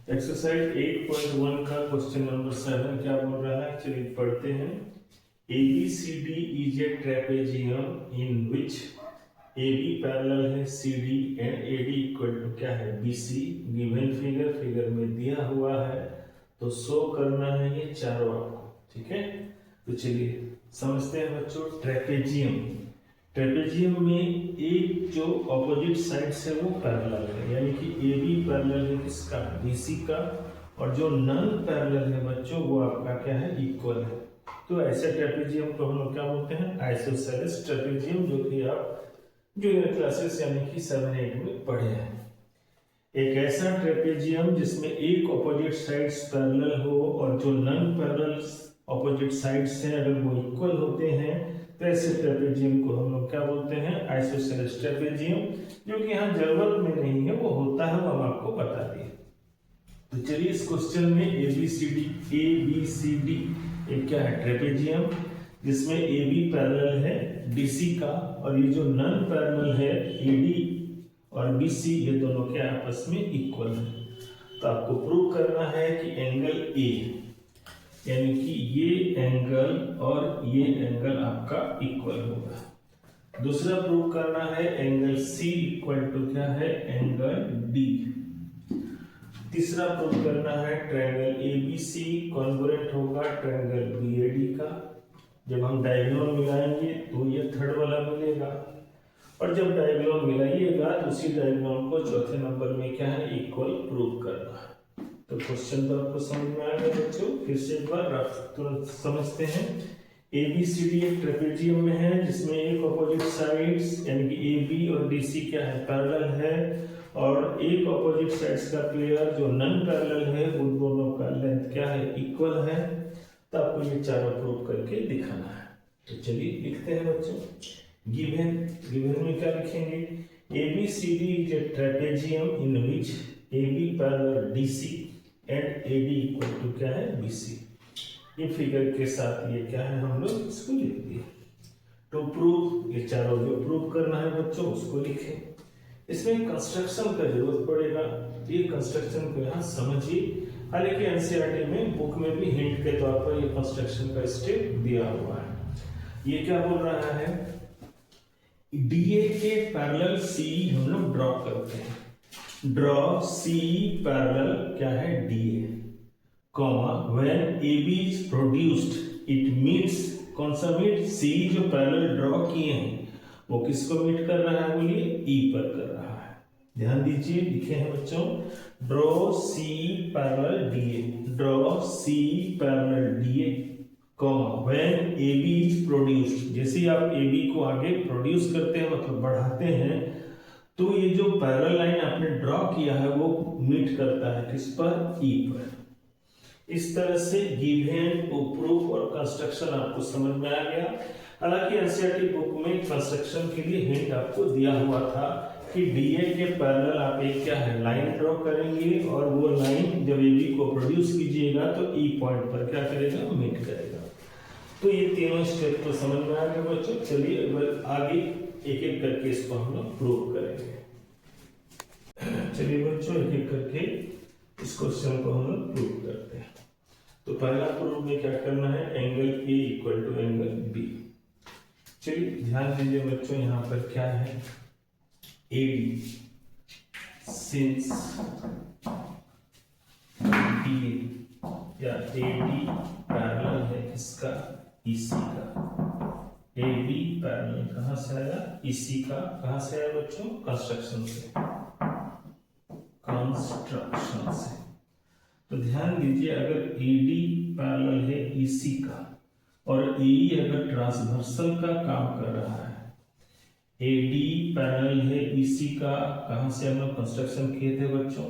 Exercise 8.1 का question number 7 क्या बोल रहा है, चलिए पढ़ते हैं। ABCD is a trapezium in which AB parallel है CD and AD equal to क्या है BC। गिवन फिगर में दिया हुआ है, तो शो करना है ये चारों आपको, ठीक है। तो चलिए समझते हैं बच्चों। ट्रेपेजियम में एक जो ऑपोजिट साइड्स है वो पैरेलल है, यानी कि AB पैरेलल है किसका, BC का, और जो नॉन पैरेलल है बच्चों वो आपका क्या है, इक्वल है। तो ऐसे ट्रेपेजियम को हम लोग क्या बोलते हैं, आइसोसेलेस ट्रेपेजियम, जो कि आप जूनियर क्लासेस यानी कि 7-8 में पढ़े हैं। एक ऐसा ट्रेपेजियम जिसमें एक ऑपोजिट साइड्स पैरेलल हो और जो नॉन पैरेलल ऑपोजिट साइड्स हैं अगर वो इक्वल होते हैं, तो ऐसे ट्रेपेजियम को हम लोग क्या बोलते हैं, आइसोसेलेस ट्रेपेजियम। जो कि यहाँ जरूरत में नहीं है, वो होता है, वो हम आपको बता दिए। तो चलिए इस क्वेश्चन में ABCD एक क्या है, ट्रेपेजियम जिसमें AB पैरेलल है BC का, और ये जो नॉन पैरेलल है AD और BC, ये दोनों क्या आपस में इक्वल है। तो आपको प्रूव करना है कि एंगल A, यानी कि ये एंगल और ये एंगल आपका इक्वल होगा। दूसरा प्रूव करना है एंगल C इक्वल टू क्या है, एंगल D। तीसरा प्रूव करना है ट्रायंगल ABC कॉन्ग्रुएंट होगा ट्रायंगल BAD का। जब हम डायगोनल मिलाएंगे तो ये थर्ड वाला मिलेगा, और जब डायगोनल मिलाइएगा तो उसी डायगोनल को चौथे नंबर में क्या है, इक्वल प्रूव करना है। तो क्वेश्चन तो आपको समझ में आ गया बच्चों। फिर से एक बार तुरंत समझते हैं। ABCD एक ट्रेपेजियम में है जिसमें एक ऑपोजिट साइड्स यानी कि AB और DC क्या है, पैरेलल है, और एक ऑपोजिट साइड्स का पेयर जो नॉन पैरेलल है उन दोनों का लेंथ क्या है, इक्वल है। तो आपको ये चारों प्रूव करके दिखाना है। तो चलिए लिखते हैं बच्चों। गिवन में क्या लिखेंगे, ABCD is a trapezium in which AB parallel DC and AD equal to क्या है, BC। ये फिगर के साथ ये क्या है, हम लोग इसको लिख दिए। टू प्रूव, ये चारों जो प्रूव करना है बच्चों उसको लिखें। इसमें कंस्ट्रक्शन का जरूरत पड़ेगा, ये कंस्ट्रक्शन को यहाँ समझिए। हालांकि एनसीईआरटी में बुक में भी हिंट के तौर पर ये कंस्ट्रक्शन का स्टेप दिया हुआ है। ये क्या बोल रहा है, DA के पैरेलल CE हम लोग ड्रॉ करते हैं। ड्रॉ CE पैरेलल क्या है, DA, comma when AB is produced it meets, कौन सा मीट, CE जो पैरेलल ड्रॉ किए हैं वो किसको मीट कर रहा है, बोलिए E पर कर रहा है। ध्यान दीजिए, लिखे हैं बच्चों, draw CE parallel DA, draw CE parallel DA, comma when AB is produced. जैसे ही आप AB को आगे प्रोड्यूस करते हैं मतलब बढ़ाते हैं, तो ये जो पैरेलल लाइन आपने ड्रॉ किया है वो मीट करता है किस पर, E पर। इस तरह से गिवन, प्रूफ और कंस्ट्रक्शन आपको समझ में आ गया। हालांकि एनसीईआरटी बुक में कंस्ट्रक्शन के लिए हिंट आपको दिया हुआ था कि DA के पैरेलल आप एक क्या है, लाइन ड्रॉ करेंगे, और वो लाइन जब AB को प्रोड्यूस कीजिएगा तो E पॉइंट पर क्या करेगा, मीट करेगा। तो ये तीनों स्टेप तो समझ में आ गए बच्चों। चलिए आगे एक एक करके इसको हम लोग प्रूव करेंगे। चलिए बच्चों एक एक करके इस क्वेश्चन को हम लोग प्रूव करते हैं। तो पहला प्रूफ में क्या करना है, angle A equal to angle B। चलिए ध्यान दीजिए बच्चों, यहाँ पर क्या है, AD सिंस DA या AD पैरेलल है किसका, EC का। AB पैरेलल कहां से आया, EC का। कहां से आया बच्चों, कंस्ट्रक्शन से, कंस्ट्रक्शन से। तो ध्यान दीजिए, अगर AD पैरेलल है EC का और AE अगर ट्रांसवर्सल का काम कर रहा है, AD पैरेलल है EC का, कहां से हम लोग कंस्ट्रक्शन किए थे बच्चों,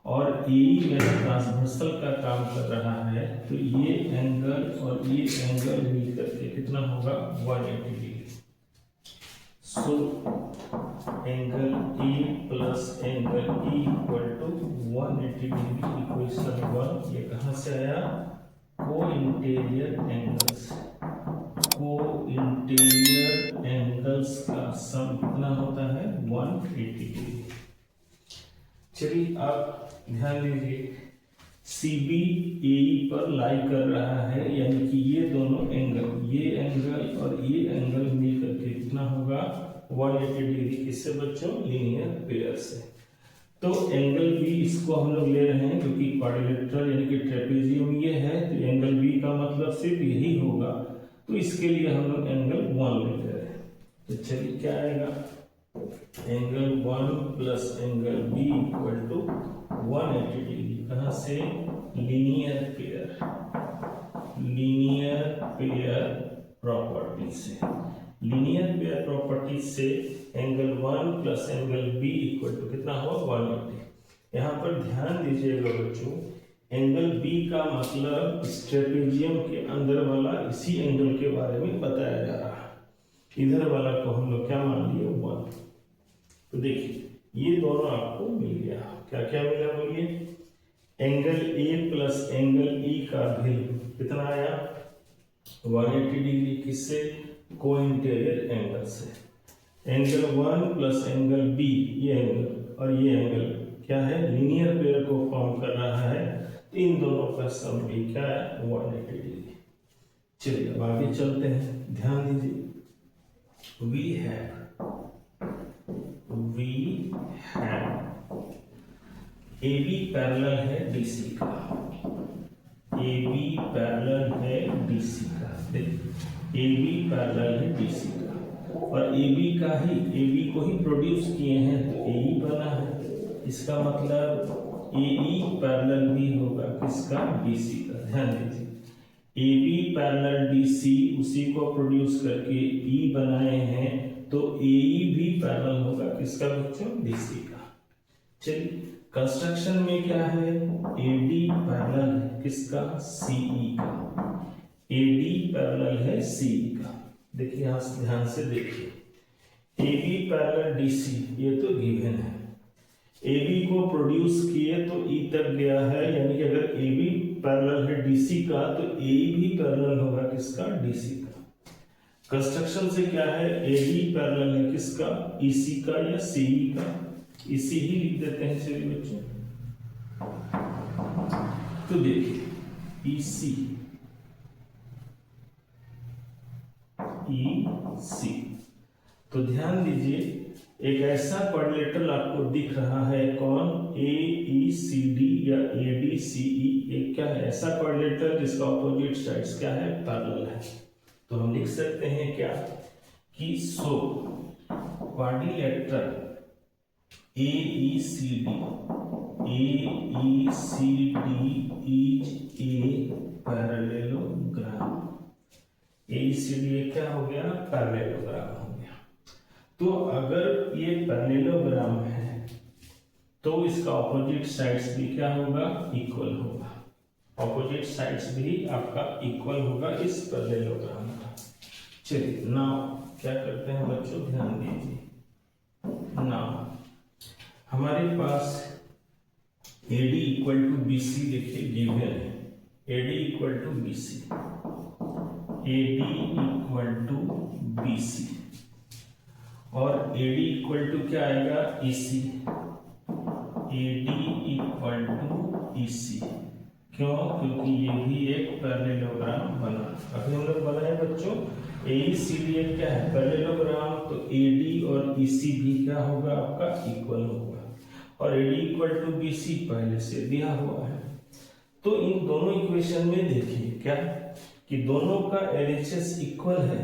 और AE में ट्रांसवर्सल का काम कर रहा है, तो ये एंगल और ये एंगल मिल करके कितना होगा, 180 degree. So angle A plus angle E equal to 180 degree, equation 1। ये कहां से आया, को इंटीरियर एंगल्स, को इंटीरियर एंगल्स का सम कितना होता है, 180 डिग्री। चलिए आप ध्यान दीजिए, CB AE पर लाई कर रहा है, यानी कि ये दोनों एंगल, ये एंगल और ये एंगल मिलकर के कितना होगा 180 डिग्री। किससे बच्चों? लीनियर पेयर से। तो एंगल B इसको हम लोग ले रहे हैं क्योंकि क्वाड्रिलेटरल यानी कि ट्रेपेजियम ये है, तो एंगल B का मतलब सिर्फ यही होगा, तो इसके लिए हम लोग एंगल 1 ले रहे हैं। तो चलिए क्या आएगा, angle 1 plus angle B equal to 180 degree. कहाँ से? Linear pair, linear pair property से। लीनियर पेयर प्रॉपर्टी से angle 1 plus angle B equal to कितना हुआ 180। यहाँ पर ध्यान दीजिएगा बच्चों, एंगल B का मतलब इस ट्रेपेजियम के अंदर वाला इसी एंगल के बारे में बताया जा रहा है। इधर वाला को हम लोग क्या मान लिए 1। तो देखिए ये दोनों आपको मिल गया। क्या क्या मिला बोलिए? Angle A plus angle E का वैल्यू कितना आया 180 डिग्री। किससे? कोइंटेरियर एंगल से। एंगल 1 प्लस एंगल B, ये एंगल और ये एंगल क्या है? लीनियर पेयर को फॉर्म कर रहा है, तो इन दोनों का सम भी क्या है 180 डिग्री। चलिए अब आगे चलते हैं, ध्यान दीजिए। वी हैव AB पैरेलल है DC का, AB पैरेलल है DC का। देखिए AB पैरेलल है DC का, और AB का ही, AB को ही प्रोड्यूस किए हैं तो AE बना है। इसका मतलब AE पैरेलल भी होगा किसका? DC का। ध्यान दीजिए, AB पैरेलल DC उसी को प्रोड्यूस करके E बनाए हैं, तो AE भी पैरेलल होगा किसका बच्चों? DC का। चलिए कंस्ट्रक्शन में क्या है? AD पैरेलल है किसका? CE का। AD पैरेलल है CE का। देखिए यहाँ से ध्यान से देखिए, AB पैरेलल DC ये तो गिवन है। AB को प्रोड्यूस किए तो E तक गया है, यानी कि अगर AB पैरेलल है DC का तो AE भी पैरेलल होगा किसका? DC का। कंस्ट्रक्शन से क्या है? AD पैरेलल है किसका? EC का या CE का। इसी ही लिख देते हैं चलिए बच्चों। तो देखिए EC EC, तो ध्यान दीजिए एक ऐसा क्वाड्रिलेटरल आपको दिख रहा है, कौन? AECD या ADCE। एक क्या है? ऐसा क्वाड्रिलेटरल जिसका ऑपोजिट साइड्स क्या है? पैरेलल है। तो हम लिख सकते हैं क्या कि सो quadrilateral AECD is a parallelogram। AECD क्या हो गया? पैरेललोग्राम हो गया। तो अगर ये पैरेललोग्राम है तो इसका ऑपोजिट साइड्स भी क्या होगा? इक्वल होगा। ऑपोजिट साइड्स भी आपका इक्वल होगा इस पैरेललोग्राम का। चलिए नाउ क्या करते हैं बच्चों, ध्यान दीजिए। नाउ हमारे पास AD इक्वल टू BC देखिए गिवन है। AD equal to BC, AD equal to BC, और AD इक्वल टू क्या आएगा? EC। AD equal to EC क्यों? क्योंकि ये भी एक पैरेललोग्राम बना। अभी हम लोग बनाए बच्चों AECD एक क्या है? पैरेललोग्राम। तो AD और EC भी क्या होगा? आपका इक्वल होगा, और AD इक्वल टू BC पहले से दिया हुआ है। तो इन दोनों इक्वेशन में देखिए क्या कि दोनों का LHS इक्वल है,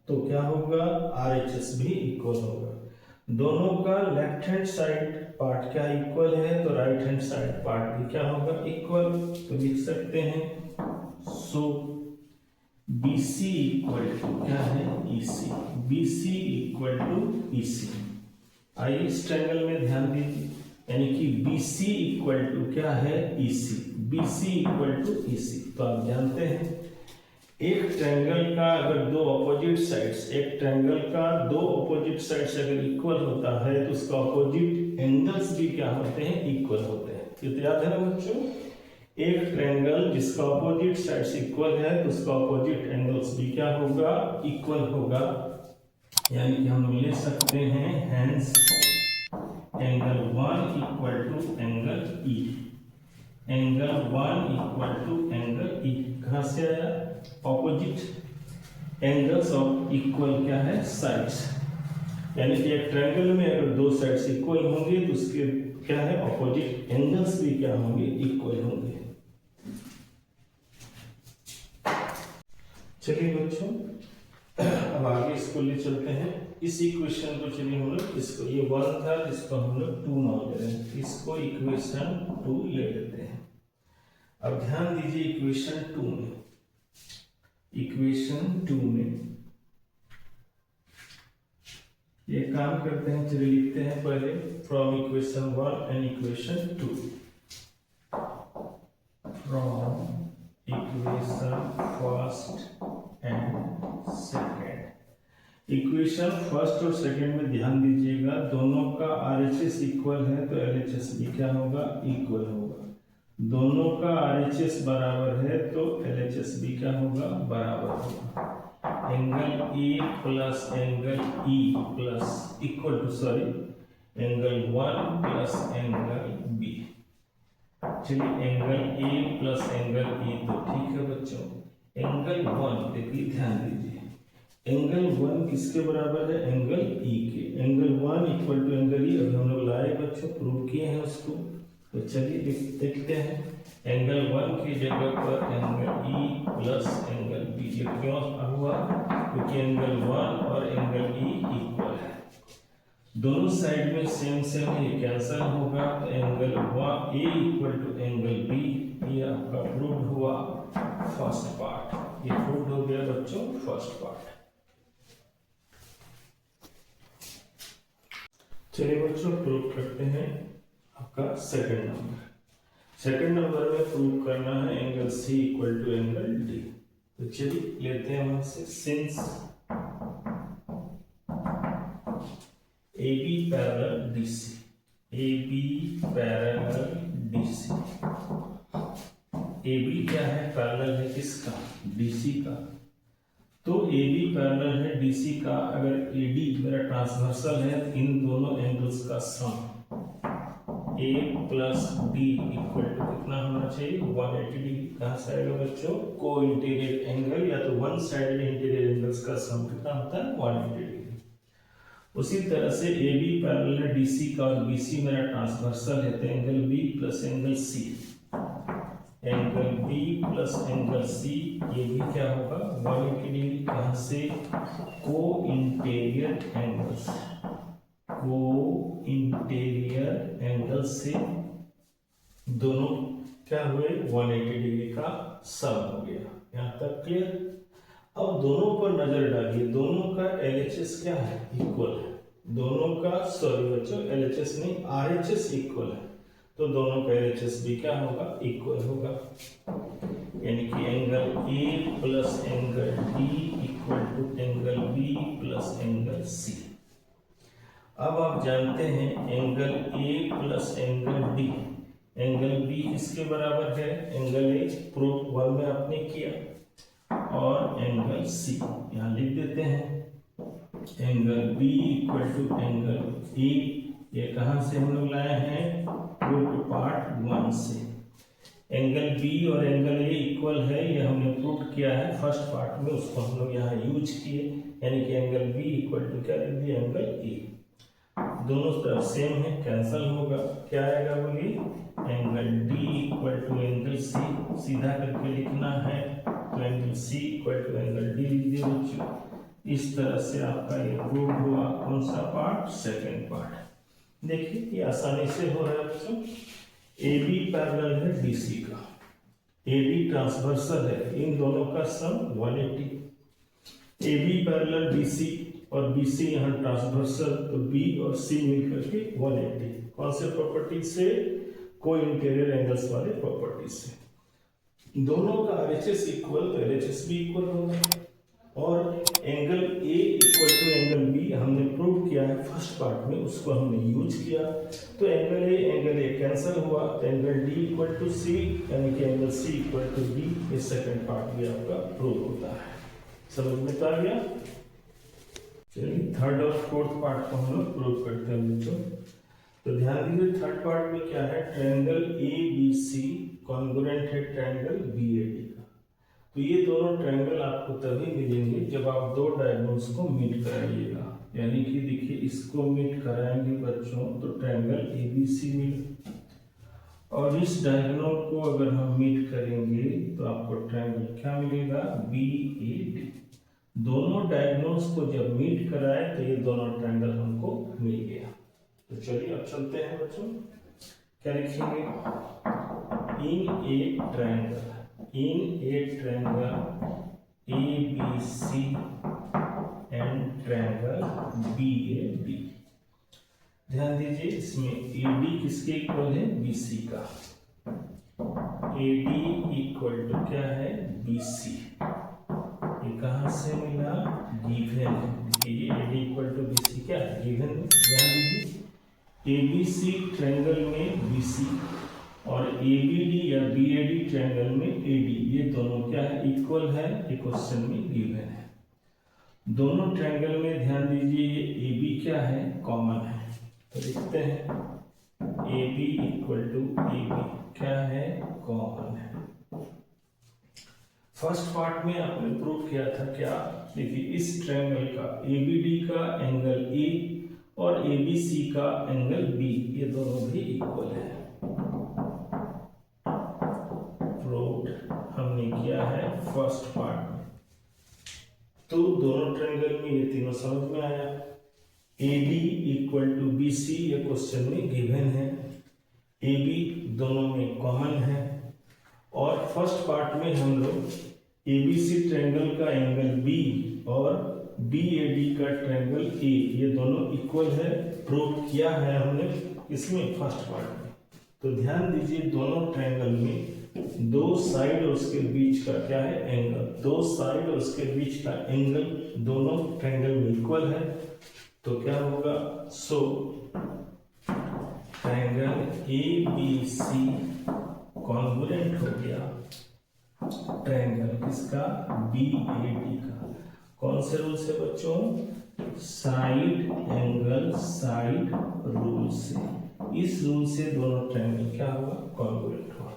तो क्या होगा? RHS भी इक्वल होगा। दोनों का लेफ्ट हैंड साइड पार्ट क्या इक्वल है, तो राइट हैंड साइड पार्ट भी क्या होगा? इक्वल। तो लिख सकते हैं सो BC इक्वल टू क्या है? EC। BC equal to EC। आइए इस ट्रायंगल में ध्यान दीजिए, यानी कि BC इक्वल टू क्या है? EC। BC equal to EC। तो आप जानते हैं एक ट्रायंगल का अगर दो ऑपोजिट साइड्स, एक ट्रायंगल का दो ऑपोजिट साइड्स अगर इक्वल होता है तो उसका ऑपोजिट एंगल्स भी क्या होते हैं? इक्वल होते हैं। ये तो याद है ना बच्चों? एक ट्रायंगल जिसका ऑपोजिट साइड्स इक्वल है तो उसका ऑपोजिट एंगल्स भी क्या होगा? इक्वल होगा। यानी कि हम ले सकते हैं hence angle 1 equal to angle E, angle 1 equal to angle E. कहां से आया? ऑपोजिट एंगल्स ऑफ इक्वल क्या है? साइड्स। यानी कि एक ट्रायंगल में अगर दो साइड्स इक्वल होंगे तो उसके क्या है? ऑपोजिट एंगल्स भी क्या होंगे? इक्वल होंगे। चलिए बच्चों, अब आगे इसको ले चलते हैं। इस इक्वेशन को चलिए हम लोग इसको, ये 1 था, इसको हम लोग 2 मान ले रहे हैं, इसको इक्वेशन 2 ले लेते हैं। अब ध्यान दीजिए इक्वेशन 2 में, इक्वेशन 2 में ये काम करते हैं। चलिए लिखते हैं पहले from equation 1 and equation 2, from equation first and second. Equation first और सेकेंड में ध्यान दीजिएगा, दोनों का RHS इक्वल है तो LHS भी क्या होगा? इक्वल होगा। दोनों का RHS बराबर है तो LHS भी क्या होगा? बराबर होगा। Angle A plus angle E plus equal to angle 1 plus angle B। चलिए angle A plus angle E तो ठीक है बच्चों। एंगल 1 देखिए, ध्यान दीजिए, एंगल 1 किसके बराबर है? एंगल E के। Angle 1 equal to angle E अभी हम लोग लाए बच्चों, प्रूव किए हैं उसको। तो चलिए देखते हैं। एंगल 1 की जगह पर angle E plus angle B। ये क्यों हुआ? क्योंकि एंगल 1 और एंगल E इक्वल है, दोनों साइड में सेम सेम है, ये कैंसिल होगा। तो angle A equal to angle B, ये आपका प्रूव हुआ फर्स्ट पार्ट। ये प्रूव हो गया बच्चों फर्स्ट पार्ट। चलिए बच्चों प्रूव करते हैं आपका सेकंड नंबर। सेकंड नंबर में प्रूव करना है angle C equal to angle D। तो चलिए लेते हैं वहां से, since AB parallel DC, AB parallel DC। AB क्या है? पैरेलल है किसका? DC का। तो AB पैरेलल है DC का। अगर AD मेरा ट्रांसवर्सल है तो इन दोनों एंगल्स का sum A plus D equal to कितना होना चाहिए? 180 डिग्री। कहाँ से आएगा बच्चों? को इंटीरियर एंगल या तो वन साइडेड इंटीरियर एंगल्स का सम कितना होता है? 180 डिग्री। उसी तरह से AB पैरेलल है DC का और BC मेरा ट्रांसवर्सल है, तो angle B plus angle C, angle B plus angle C, ये भी क्या होगा? 180 डिग्री। कहाँ से? को इंटीरियर एंगल्स, को इंटीरियर एंगल से दोनों क्या हुए? 180 डिग्री का सम हो गया। यहाँ तक क्लियर? अब दोनों पर नजर डालिए, दोनों का LHS क्या है? इक्वल है। दोनों का, सॉरी बच्चों, LHS नहीं, RHS इक्वल है, तो दोनों का LHS भी क्या होगा? इक्वल होगा। यानी कि angle A plus angle D equal to angle B plus angle C। अब आप जानते हैं angle A plus angle D, angle B किसके बराबर है? एंगल A प्रूफ 1 में आपने किया, और एंगल C यहाँ लिख देते हैं। Angle B equal to angle A, ये कहाँ से हम लोग लाए हैं? प्रूफ पार्ट 1 से। एंगल B और एंगल A इक्वल है, ये हमने प्रूव किया है फर्स्ट पार्ट में, उसको हम लोग यहाँ यूज किए। यानी कि एंगल B इक्वल टू क्या लिख दिया? Angle A। दोनों तरफ सेम है, कैंसल होगा। क्या आएगा बोलिए? Angle D equal to angle C, सीधा करके लिखना है तो angle C equal to angle D लिख दिए बच्चों। इस तरह से आपका ये प्रूव हुआ कौन सा पार्ट? Second part. देखिए ये आसानी से हो रहा है बच्चों। AB पैरेलल है DC का, AD ट्रांसवर्सल है, इन दोनों का सम 180। AB पैरेलल BC और BC यहाँ ट्रांसवर्सल, तो B और C मिलकर के 180। कौन से प्रॉपर्टी से? को इंटीरियर एंगल्स वाले प्रॉपर्टी से। दोनों का RHS इक्वल तो LHS भी इक्वल होगा। और angle A equal to angle B हमने प्रूव किया है फर्स्ट पार्ट में, उसको हमने यूज किया। तो एंगल A कैंसिल हुआ, तो angle D equal to C, यानी कि angle C equal to B। ये सेकंड पार्ट भी आपका प्रूव होता है। समझ में तो आ गया? चलिए थर्ड और फोर्थ पार्ट को हम लोग प्रूव करते हैं बच्चों। तो ध्यान दीजिए थर्ड पार्ट में क्या है, ट्रायंगल ABC कॉन्ग्रुएंट है ट्रायंगल BAD का। तो ये दोनों ट्रायंगल आपको तभी मिलेंगे जब आप दो डायगोनल्स को मीट कराइएगा, यानी कि देखिए इसको मीट कराएंगे बच्चों तो ट्रायंगल ABC मिले, और इस डायगोनल को अगर हम मीट करेंगे तो आपको ट्रायंगल क्या मिलेगा, BAD। दोनों डायगोनल्स को जब मीट कराए तो ये दोनों ट्रायंगल हमको मिल गया। तो चलिए अब चलते हैं बच्चों, क्या लिखेंगे, in a triangle ABC and triangle BAD। ध्यान दीजिए इसमें AD किसके इक्वल है, BC का। AD इक्वल टू क्या है, BC। ये कहां से मिला, गिवन। देखिए AD इक्वल टू BC क्या है, गिवन। ध्यान दीजिए ABC ट्रायंगल में BC और ABD या BAD ट्रायंगल में AD, ये दोनों क्या है, इक्वल है, ये क्वेश्चन में गिवन है। दोनों ट्रायंगल में ध्यान दीजिए ये AB क्या है, कॉमन है। तो लिखते हैं AB इक्वल टू AB क्या है, कॉमन है। फर्स्ट पार्ट में आपने प्रूव किया था क्या, देखिए इस ट्रायंगल का ABD का एंगल A और ABC का एंगल B, ये दोनों भी इक्वल है। प्रूव हमने किया है फर्स्ट पार्ट में। तो दोनों ट्रायंगल में ये तीनों समझ में आया। AD इक्वल टू BC ये क्वेश्चन में गिवन है, AB दोनों में कॉमन है, और फर्स्ट पार्ट में हम लोग ABC ट्रायंगल का एंगल B और BAD का ट्रायंगल A ये दोनों इक्वल है, प्रूव किया है हमने इसमें फर्स्ट पार्ट में। तो ध्यान दीजिए दोनों ट्रायंगल में दो साइड और उसके बीच का क्या है, एंगल, दो साइड और उसके बीच का एंगल दोनों ट्रायंगल में इक्वल है। तो क्या होगा, सो ट्रायंगल ABC कॉन्ग्रुएंट हो गया ट्रायंगल किसका, BAD का। कौन से रूल से बच्चों, साइड एंगल साइड रूल से। इस रूल से दोनों ट्रायंगल क्या हुआ, कॉन्ग्रुएंट हुआ।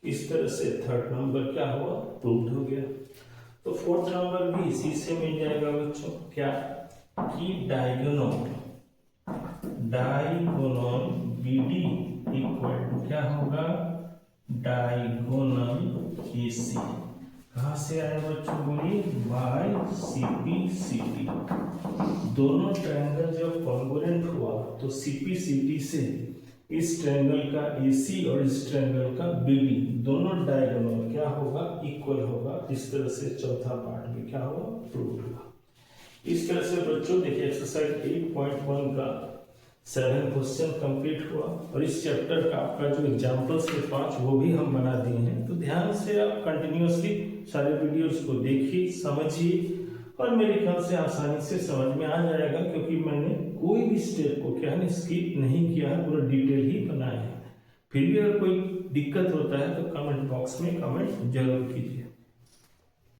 इस तरह से थर्ड नंबर क्या हुआ, प्रूव्ड हो गया। तो फोर्थ नंबर भी इसी से मिल जाएगा बच्चों, क्या कि डायगोनल BD इक्वल टू क्या होगा, डायगोनल AC। कहां से आए बच्चों, बोलिए, बाय CPCT। दोनों ट्रायंगल जब कॉन्ग्रुएंट हुआ तो CPCT से इस ट्रायंगल का AC और इस ट्रायंगल का BD दोनों डायगोनल क्या होगा, इक्वल होगा। इस तरह से चौथा पार्ट में क्या होगा, प्रूव होगा। इस तरह से बच्चों देखिए एक्सरसाइज 8.1 का 7 क्वेश्चन कंप्लीट हुआ, और इस चैप्टर का आपका जो एग्जाम्पल्स के 5 वो भी हम बना दिए हैं। तो ध्यान से आप कंटिन्यूअसली सारे वीडियोस को देखिए, समझिए, और मेरे ख्याल से आसानी से समझ में आ जाएगा, क्योंकि मैंने कोई भी स्टेप को क्या है स्किप नहीं किया है, पूरा डिटेल ही बनाया है। फिर भी अगर कोई दिक्कत होता है तो कमेंट बॉक्स में कमेंट जरूर कीजिए।